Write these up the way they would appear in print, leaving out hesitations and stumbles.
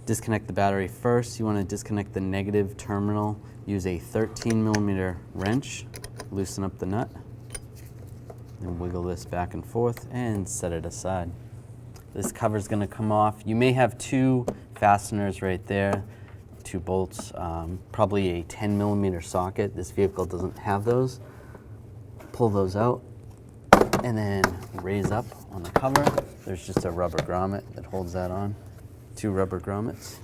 disconnect the battery first. You want to disconnect the negative terminal. Use a 13mm wrench, loosen up the nut, and wiggle this back and forth and set it aside. This cover is going to come off. You may have two fasteners right there, two bolts, probably a 10mm socket. This vehicle doesn't have those. Pull those out and then raise up on the cover. There's just a rubber grommet that holds that on. Two rubber grommets.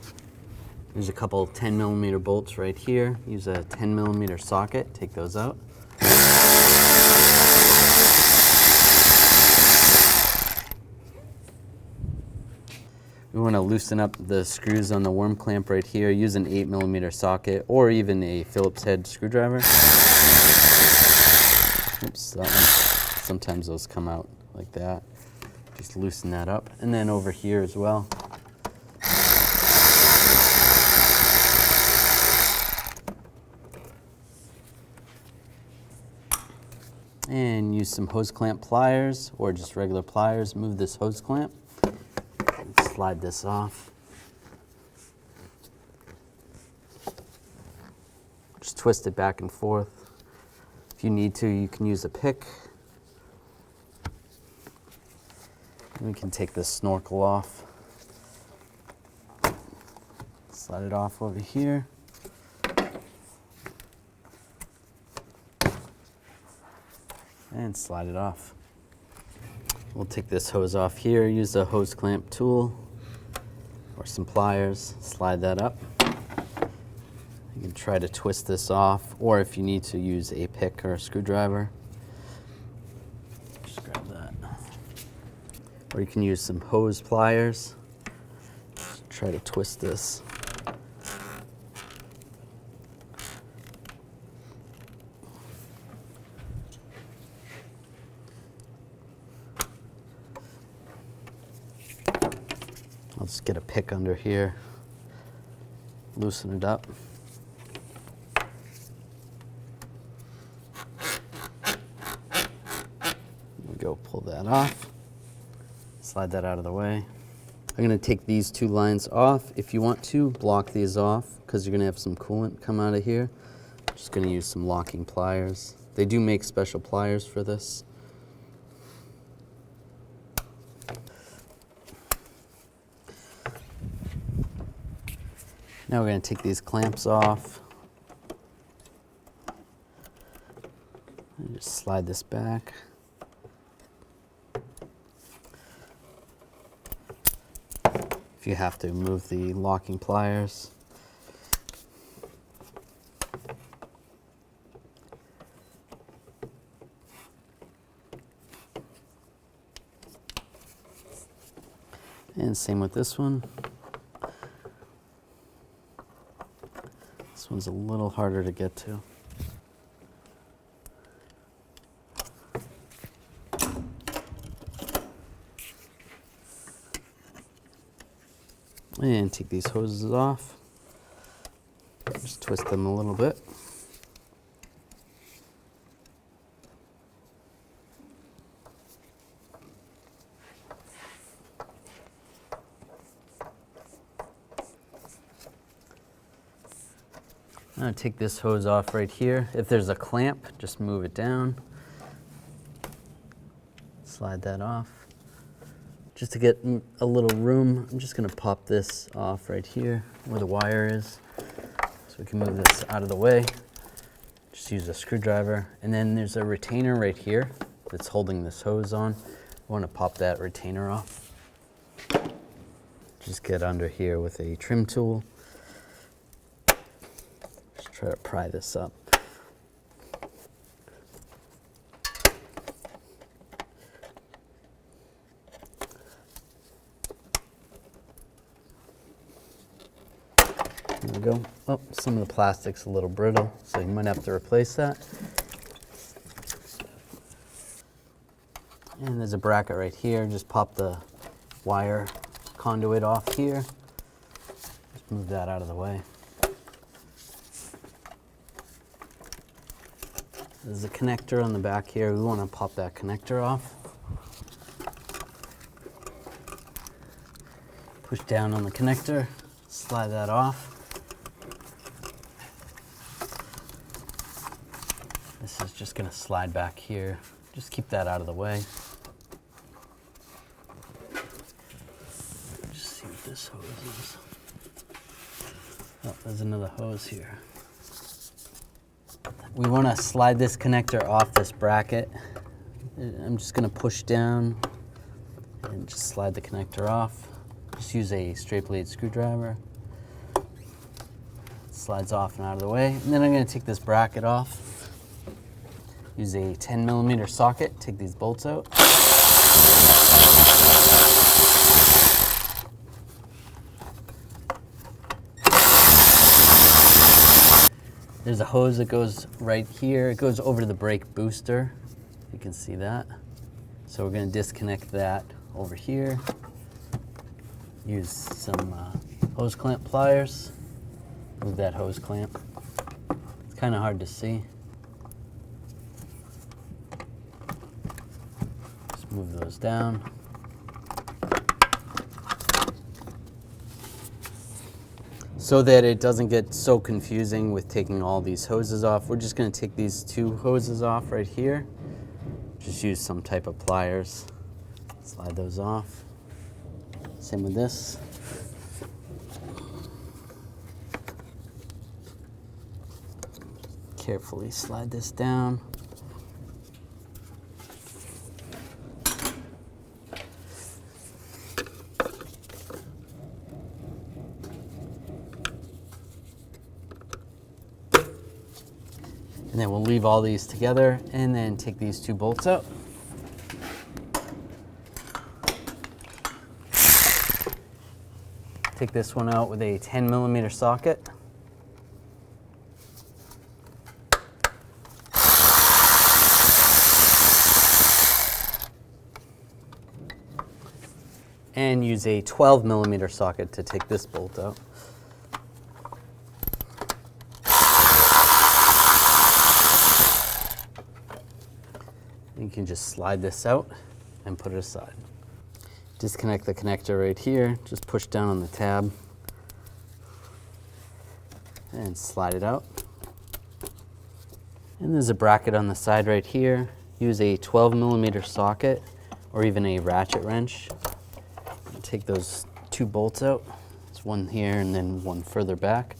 There's a couple 10mm bolts right here. Use a 10mm socket, take those out. We want to loosen up the screws on the worm clamp right here. Use an 8mm socket or even a Phillips head screwdriver. Oops, that one. Sometimes those come out like that. Just loosen that up. And then over here as well. And use some hose clamp pliers or just regular pliers. Move this hose clamp. Slide this off. Just twist it back and forth. If you need to, you can use a pick. And we can take this snorkel off. Slide it off over here. And slide it off. We'll take this hose off here, use the hose clamp tool or some pliers, slide that up. You can try to twist this off, or if you need to, use a pick or a screwdriver. Just grab that. Or you can use some hose pliers. Just try to twist this. I'll just get a pick under here, loosen it up. There we go, pull that off. Slide that out of the way. I'm going to take these two lines off. If you want to, block these off because you're going to have some coolant come out of here. I'm just going to use some locking pliers. They do make special pliers for this. Now we're going to take these clamps off and just slide this back. If you have to, move the locking pliers. And same with this one. This one's a little harder to get to. And take these hoses off. Just twist them a little bit. I'm going to take this hose off right here. If there's a clamp, just move it down. Slide that off. Just to get a little room, I'm just going to pop this off right here where the wire is. So we can move this out of the way. Just use a screwdriver. And then there's a retainer right here that's holding this hose on. I want to pop that retainer off. Just get under here with a trim tool. Just try to pry this up. There we go. Oh, some of the plastic's a little brittle, so you might have to replace that. And there's a bracket right here. Just pop the wire conduit off here. Just move that out of the way. There's a connector on the back here. We want to pop that connector off. Push down on the connector, Slide that off. This is just going to slide back here. Just keep that out of the way. Just see what this hose is. Oh, there's another hose here. We want to slide this connector off this bracket. I'm just going to push down and just slide the connector off. Just use a straight blade screwdriver. It slides off and out of the way. And then I'm going to take this bracket off. Use a 10mm socket, take these bolts out. There's a hose that goes right here. It goes over to the brake booster. You can see that. So we're going to disconnect that over here. Use some hose clamp pliers. Move that hose clamp. It's kind of hard to see. Just move those down. So that it doesn't get so confusing with taking all these hoses off, we're just going to take these two hoses off right here. Just use some type of pliers. Slide those off. Same with this. Carefully slide this down. And then we'll leave all these together and then take these two bolts out. Take this one out with a 10mm socket. And use a 12mm socket to take this bolt out. You can just slide this out and put it aside. Disconnect the connector right here. Just push down on the tab and slide it out. And there's a bracket on the side right here. Use a 12mm socket or even a ratchet wrench. Take those two bolts out. There's one here and then one further back.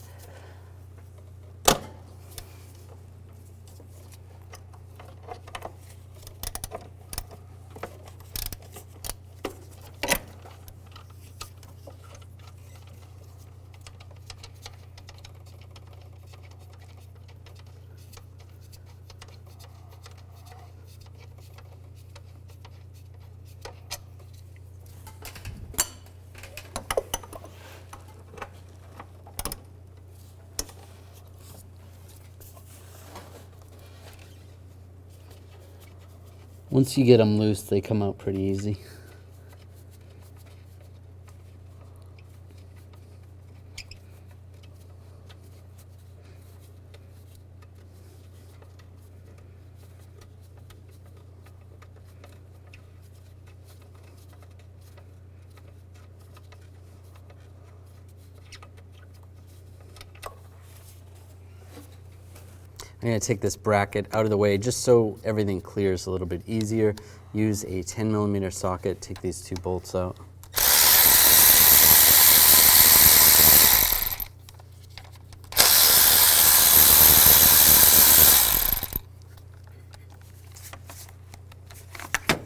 Once you get them loose, they come out pretty easy. I'm going to take this bracket out of the way just so everything clears a little bit easier. Use a 10mm socket, take these two bolts out.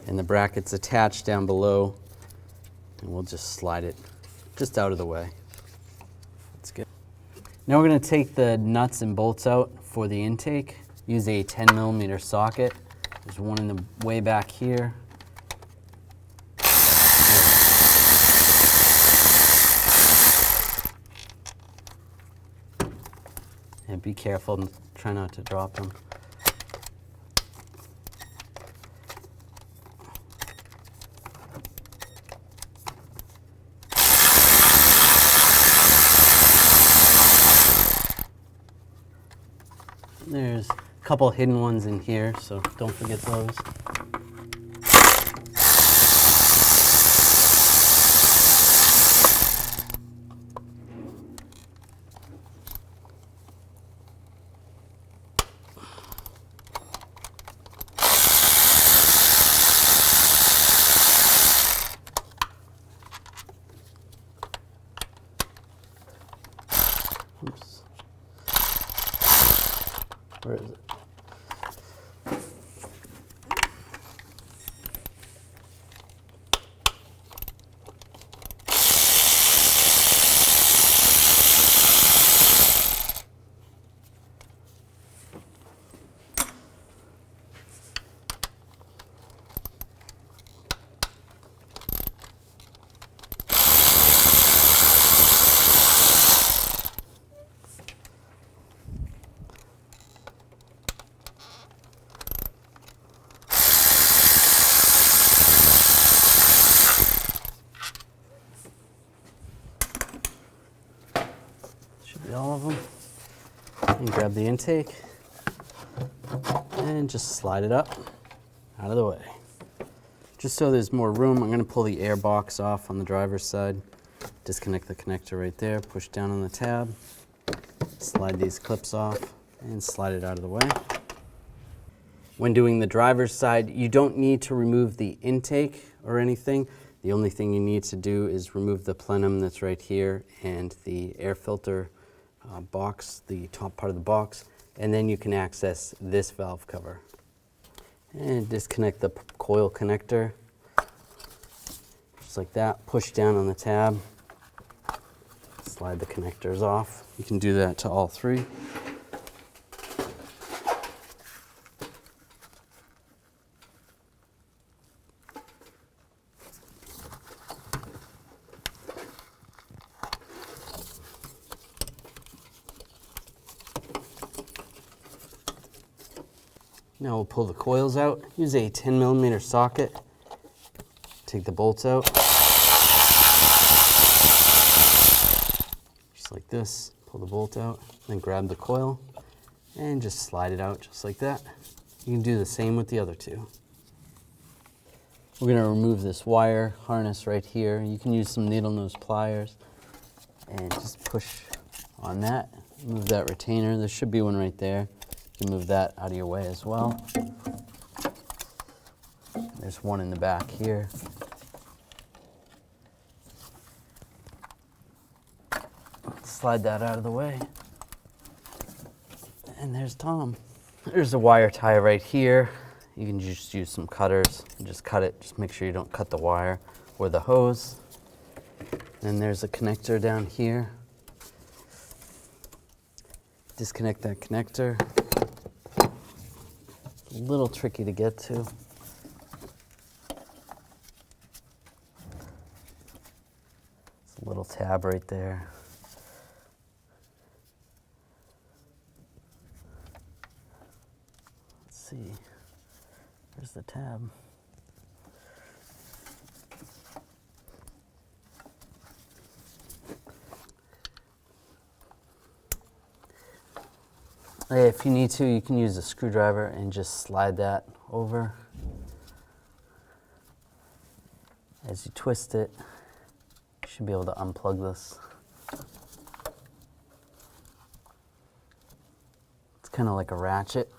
And the bracket's attached down below, and we'll just slide it just out of the way. That's good. Now we're going to take the nuts and bolts out for the intake. Use a 10mm socket. There's one in the way back here. And be careful, try not to drop them. There's a couple hidden ones in here, so don't forget those. Where is it? All of them, and grab the intake and just slide it up out of the way. Just so there's more room, I'm going to pull the air box off on the driver's side, disconnect the connector right there, push down on the tab, slide these clips off and slide it out of the way. When doing the driver's side, you don't need to remove the intake or anything. The only thing you need to do is remove the plenum that's right here and the air filter box, the top part of the box, and then you can access this valve cover. And disconnect the coil connector, just like that. Push down on the tab, slide the connectors off. You can do that to all three. Now we'll pull the coils out. Use a 10mm socket. Take the bolts out. Just like this. Pull the bolt out, then grab the coil and just slide it out just like that. You can do the same with the other two. We're going to remove this wire harness right here. You can use some needle nose pliers and just push on that. Move that retainer. There should be one right there. You can move that out of your way as well. There's one in the back here. Slide that out of the way. And there's Tom. There's a wire tie right here. You can just use some cutters and just cut it. Just make sure you don't cut the wire or the hose. And there's a connector down here. Disconnect that connector. It's a little tricky to get to. It's a little tab right there. Let's see. Where's the tab? If you need to, you can use a screwdriver and just slide that over. As you twist it, you should be able to unplug this. It's kind of like a ratchet.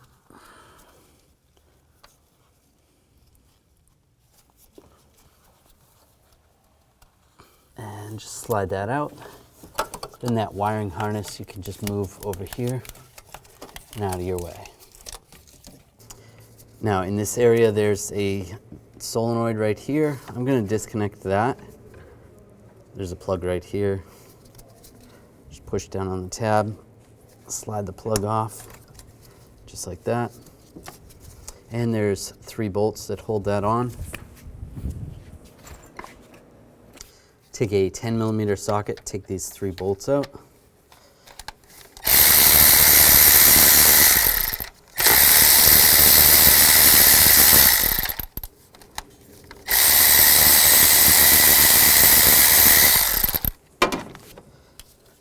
And just slide that out. Then that wiring harness you can just move over here and out of your way. Now in this area there's a solenoid right here. I'm going to disconnect that. There's a plug right here. Just push down on the tab, slide the plug off, just like that. And there's 3 bolts that hold that on. Take a 10mm socket, take these 3 bolts out.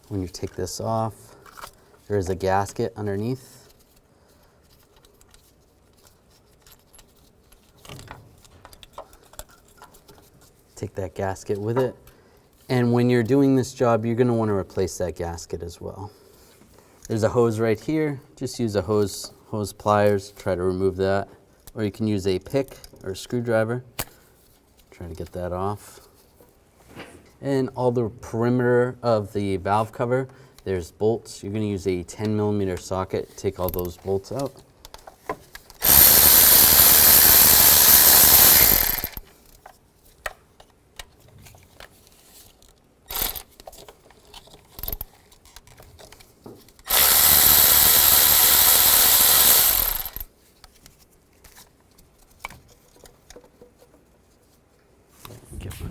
When you take this off, there is a gasket underneath. Take that gasket with it. And when you're doing this job, you're going to want to replace that gasket as well. There's a hose right here. Just use a hose pliers, try to remove that. Or you can use a pick or a screwdriver. Try to get that off. And all the perimeter of the valve cover, There's bolts. You're going to use a 10mm socket. Take all those bolts out. Get my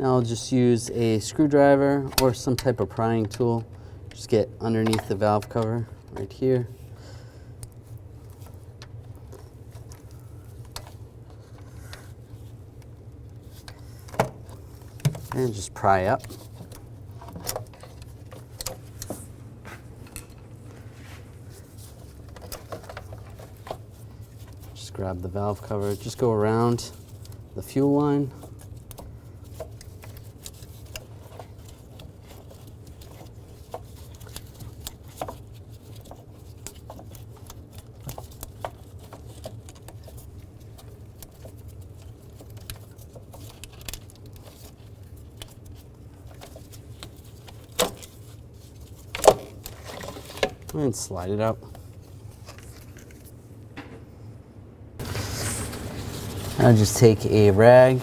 Now I'll just use a screwdriver or some type of prying tool. Just get underneath the valve cover right here. And just pry up. Just grab the valve cover, just go around the fuel line. And slide it out. I'll just take a rag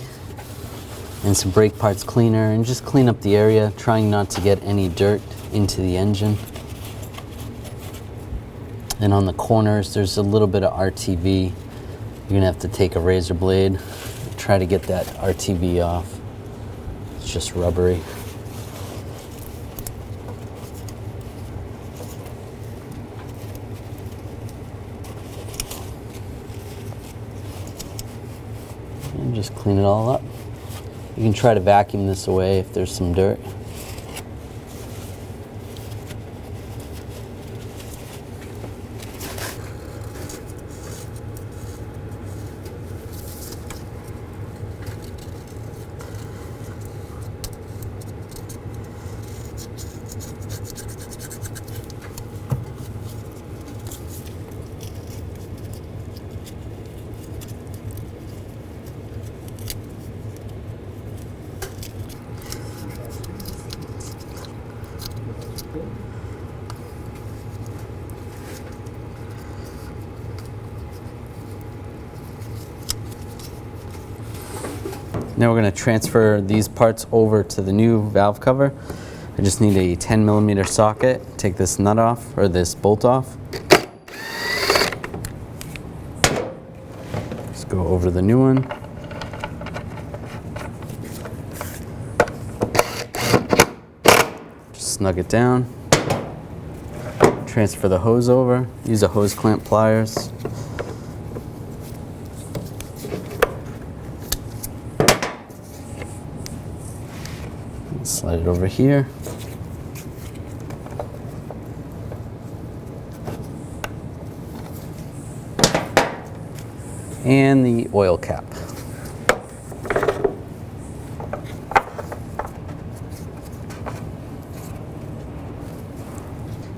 and some brake parts cleaner and just clean up the area, trying not to get any dirt into the engine. And on the corners, there's a little bit of RTV. You're gonna have to take a razor blade, try to get that RTV off. It's just rubbery. And just clean it all up. You can try to vacuum this away if there's some dirt. Now we're going to transfer these parts over to the new valve cover. I just need a 10mm socket. Take this nut off, or this bolt off. Let's go over to the new one. Just snug it down. Transfer the hose over. Use a hose clamp pliers. Slide it over here. And the oil cap.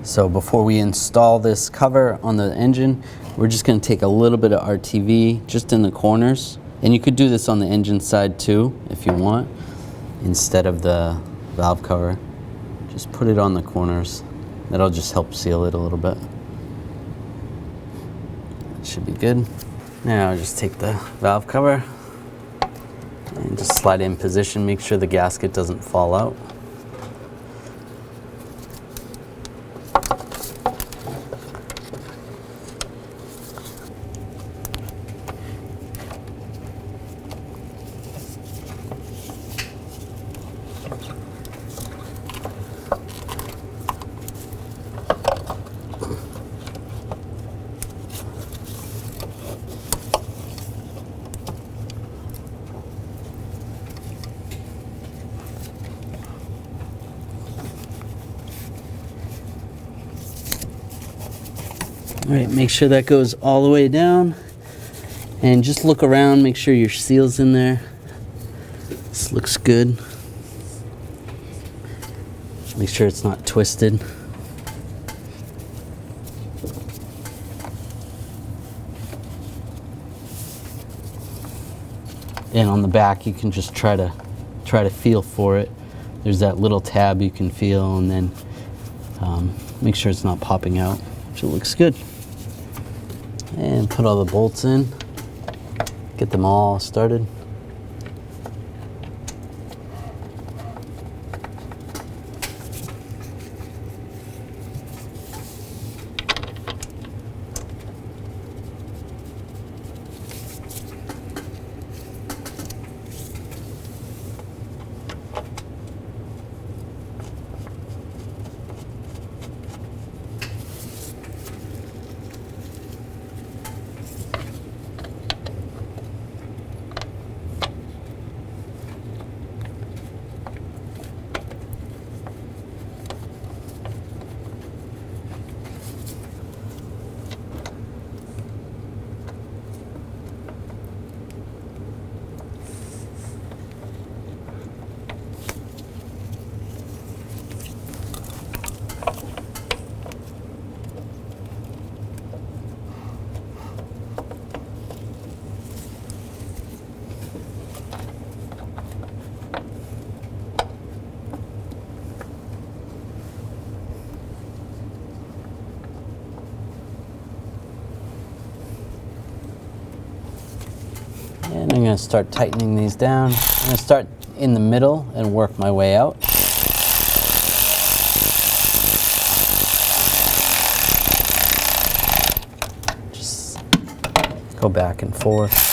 So before we install this cover on the engine, we're just going to take a little bit of RTV just in the corners. And you could do this on the engine side too if you want. Instead of the valve cover, just put it on the corners. That'll just help seal it a little bit. That should be good. Now just take the valve cover and just slide it in position. Make sure the gasket doesn't fall out. All right, make sure that goes all the way down, and just look around, make sure your seal's in there. This looks good. Make sure it's not twisted. And on the back, you can just try to feel for it. There's that little tab you can feel, and then make sure it's not popping out, which looks good. And put all the bolts in, get them all started. And I'm going to start tightening these down. I'm going to start in the middle and work my way out. Just go back and forth.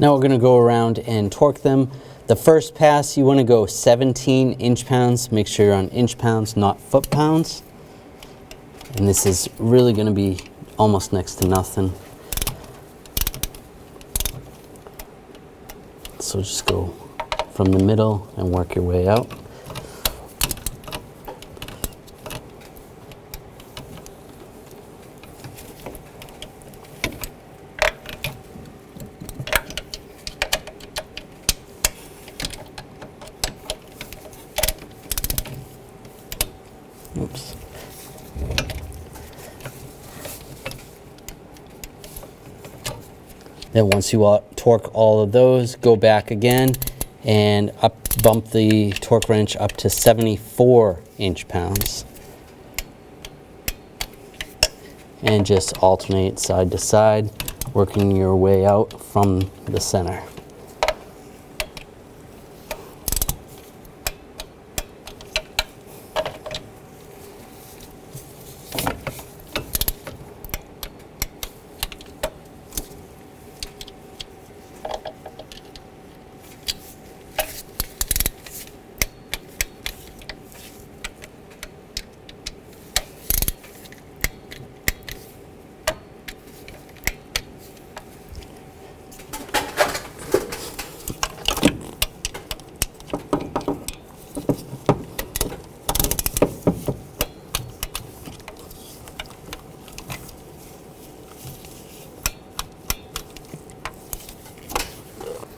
Now we're going to go around and torque them. The first pass, you want to go 17 inch-pounds. Make sure you're on inch-pounds, not foot-pounds. And this is really going to be almost next to nothing. So just go from the middle and work your way out. Oops. Then once you torque all of those, go back again and bump the torque wrench up to 74 inch-pounds. And just alternate side to side, working your way out from the center.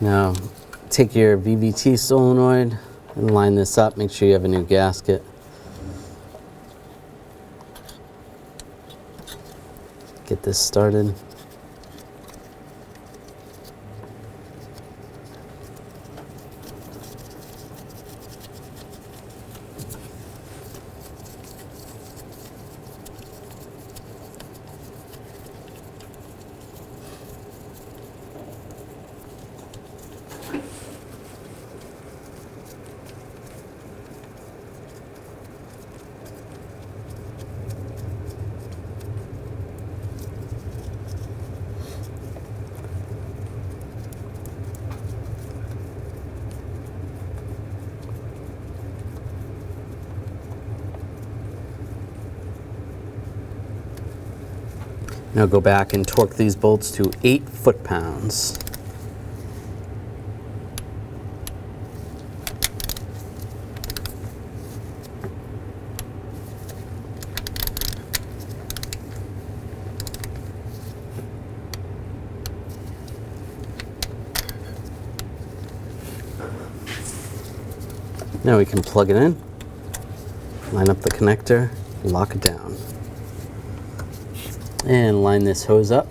Now, take your Vbt solenoid and line this up. Make sure you have a new gasket. Get this started. Now go back and torque these bolts to 8 foot-pounds. Now we can plug it in, line up the connector, lock it down. And line this hose up.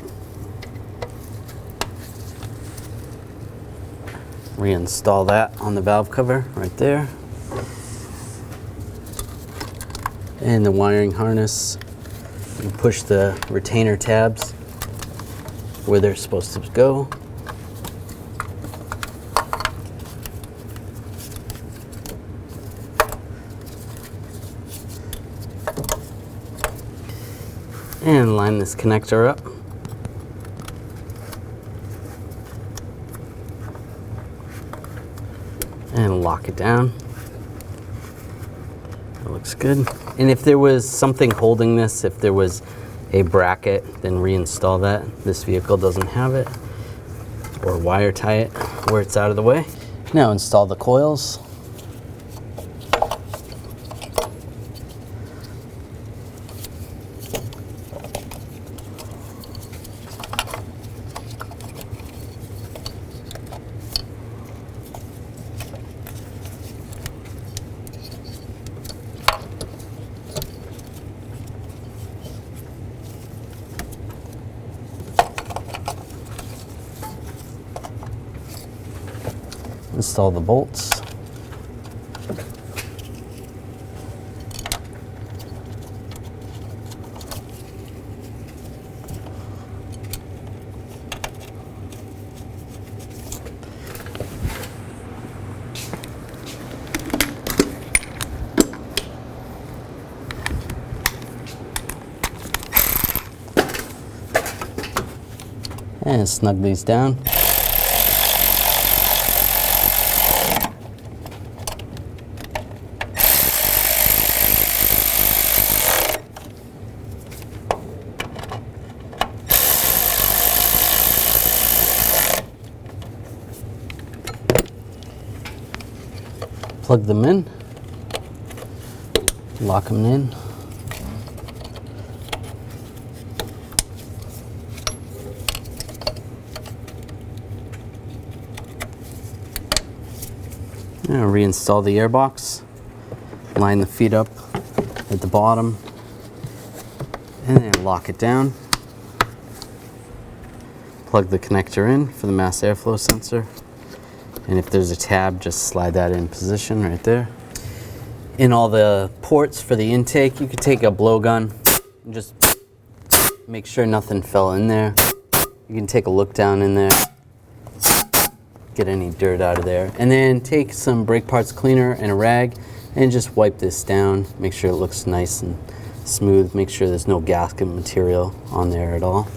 Reinstall that on the valve cover right there. And the wiring harness, you push the retainer tabs where they're supposed to go. And line this connector up. And lock it down. That looks good. And if there was something holding this, if there was a bracket, then reinstall that. This vehicle doesn't have it. Or wire tie it where it's out of the way. Now install the coils. Install the bolts. And snug these down. plug them in, lock them in. Now reinstall the air box, line the feet up at the bottom, and then lock it down. Plug the connector in for the mass airflow sensor, and if there's a tab, just slide that in position right there. In all the ports for the intake, you could take a blowgun and just make sure nothing fell in there. You can take a look down in there, get any dirt out of there, and then take some brake parts cleaner and a rag and just wipe this down. Make sure it looks nice and smooth. Make sure there's no gasket material on there at all.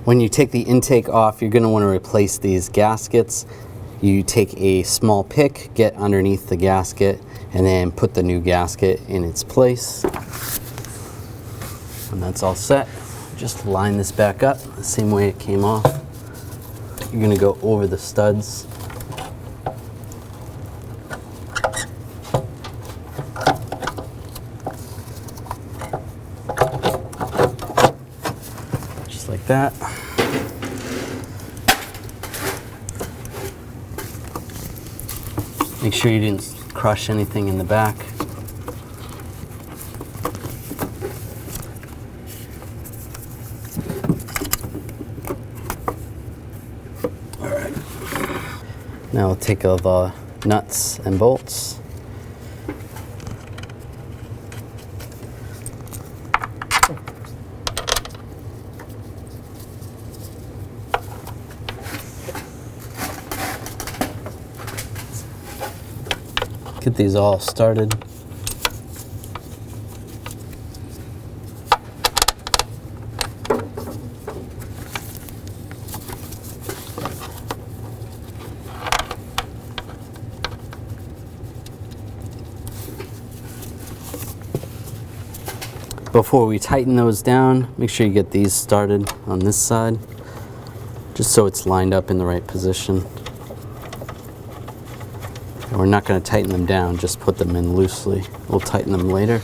When you take the intake off, you're going to want to replace these gaskets. You take a small pick, get underneath the gasket, and then put the new gasket in its place. And that's all set. Just line this back up the same way it came off. You're going to go over the studs. Just like that. Make sure you didn't crush anything in the back. All right. Now we'll take all the nuts and bolts. Get these all started. Before we tighten those down, make sure you get these started on this side, just so it's lined up in the right position. And we're not going to tighten them down, just put them in loosely. We'll tighten them later.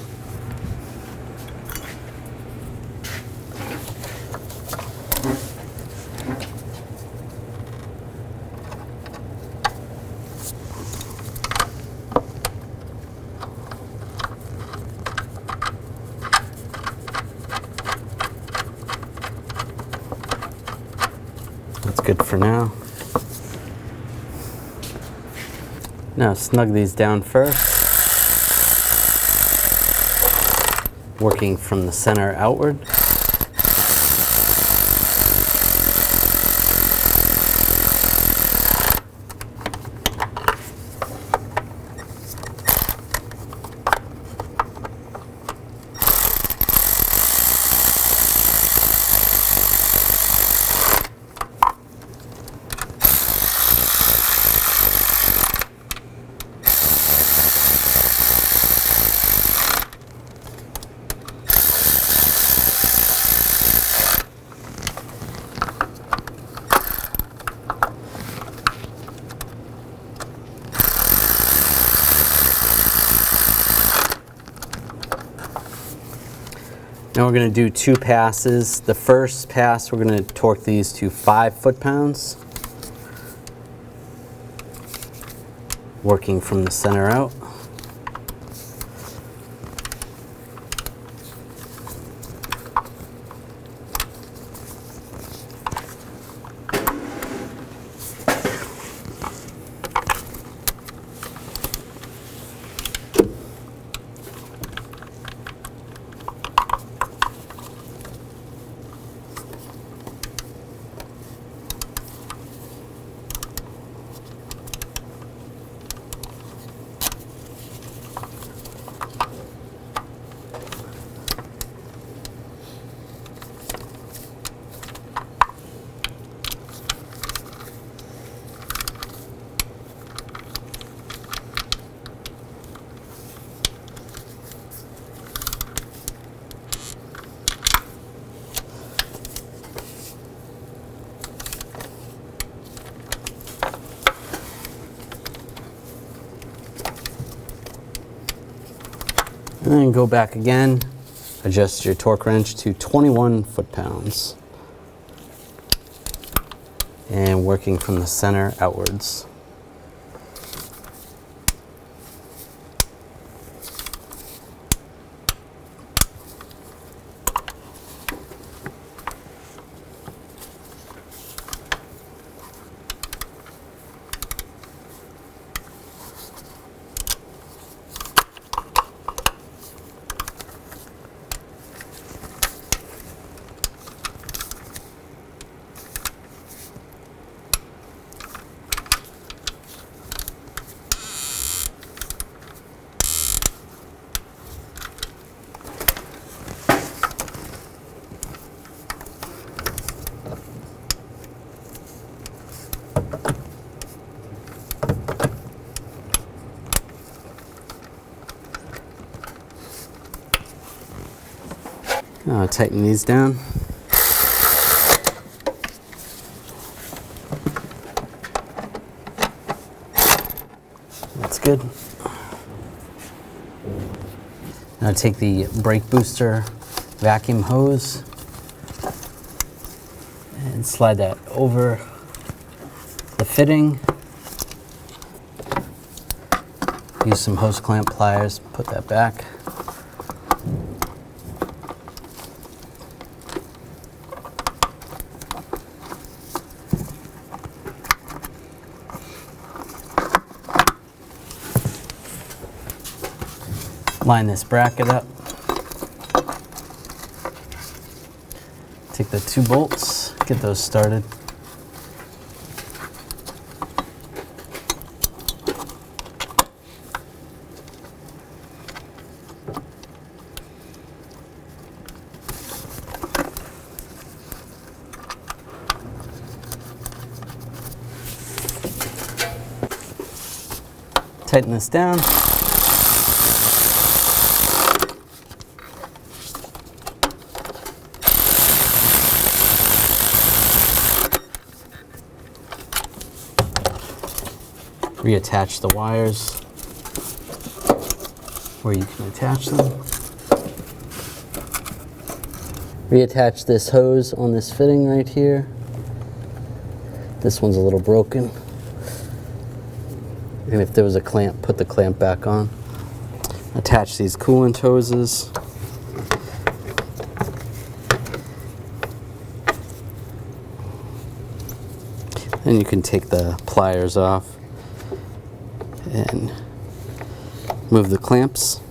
That's good for now. Now snug these down first, working from the center outward. Now we're going to do 2 passes. The first pass, we're going to torque these to 5 foot-pounds, working from the center out. And then go back again, adjust your torque wrench to 21 foot-pounds. And working from the center outwards. Tighten these down. That's good. Now take the brake booster vacuum hose and slide that over the fitting. Use some hose clamp pliers, put that back. Line this bracket up. Take the 2 bolts, get those started. Tighten this down. Reattach the wires where you can attach them. Reattach this hose on this fitting right here. This one's a little broken. And if there was a clamp, put the clamp back on. Attach these coolant hoses. Then you can take the pliers off and move the clamps.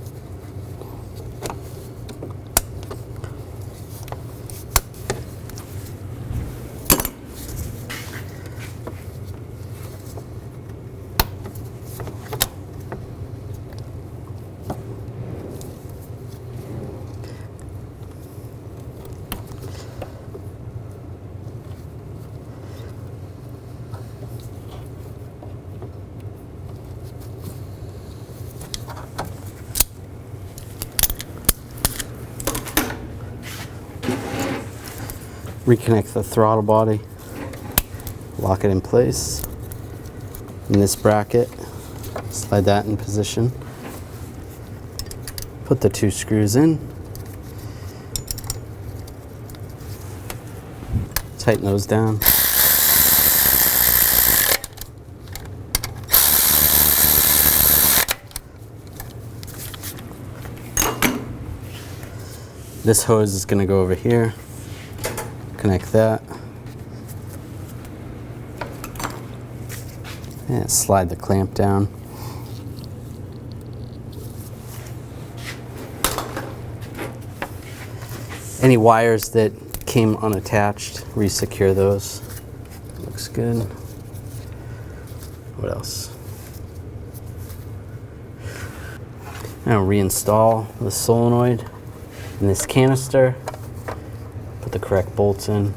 Reconnect the throttle body, lock it in place. In this bracket, slide that in position. Put the 2 screws in. Tighten those down. This hose is going to go over here. Connect that. And slide the clamp down. Any wires that came unattached, resecure those. Looks good. What else? Now reinstall the solenoid in this canister. Put the correct bolts in.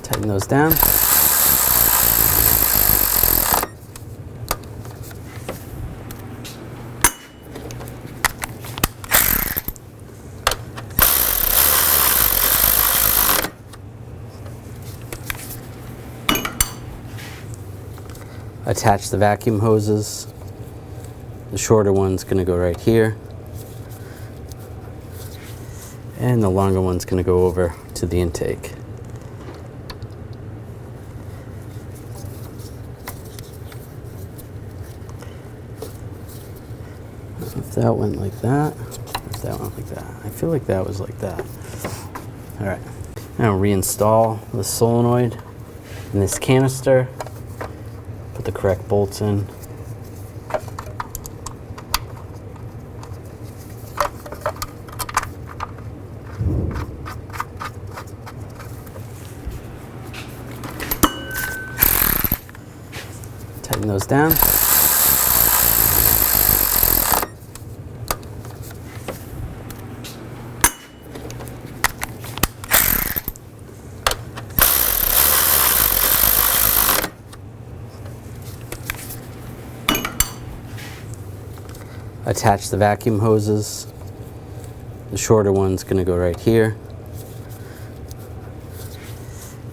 Tighten those down. Attach the vacuum hoses. The shorter one's going to go right here, and the longer one's going to go over to the intake. If that went like that, if that went like that. I feel like that was like that. All right, now reinstall the solenoid in this canister. Put the correct bolts in. Tighten those down. Attach the vacuum hoses. The shorter one's going to go right here,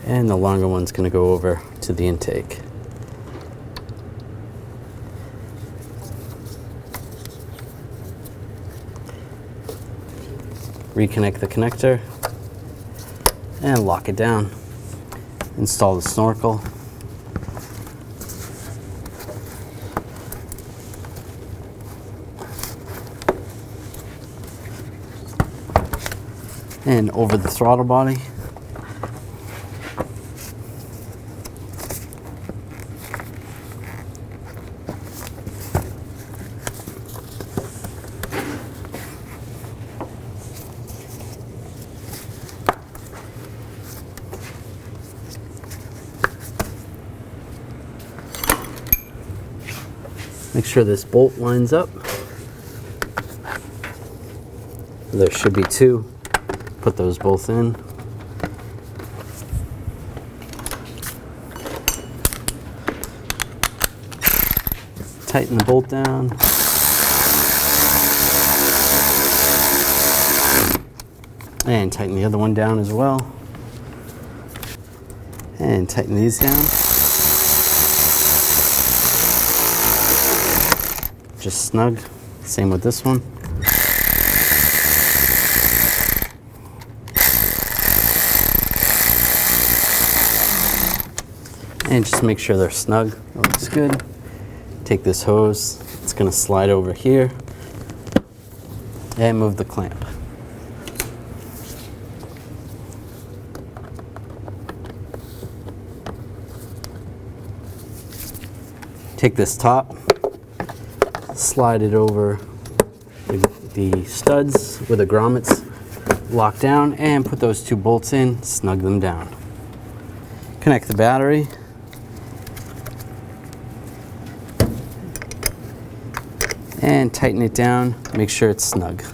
and the longer one's going to go over to the intake. Reconnect the connector and lock it down. Install the snorkel. And over the throttle body. Make sure this bolt lines up. There should be two. Put those both in. Tighten the bolt down. And tighten the other one down as well. And tighten these down. Just snug. Same with this one. And just make sure they're snug. That looks good. Take this hose, it's going to slide over here, and move the clamp. Take this top, slide it over the studs where the grommets lock down, and put those two bolts in, snug them down. Connect the battery. And tighten it down, make sure it's snug.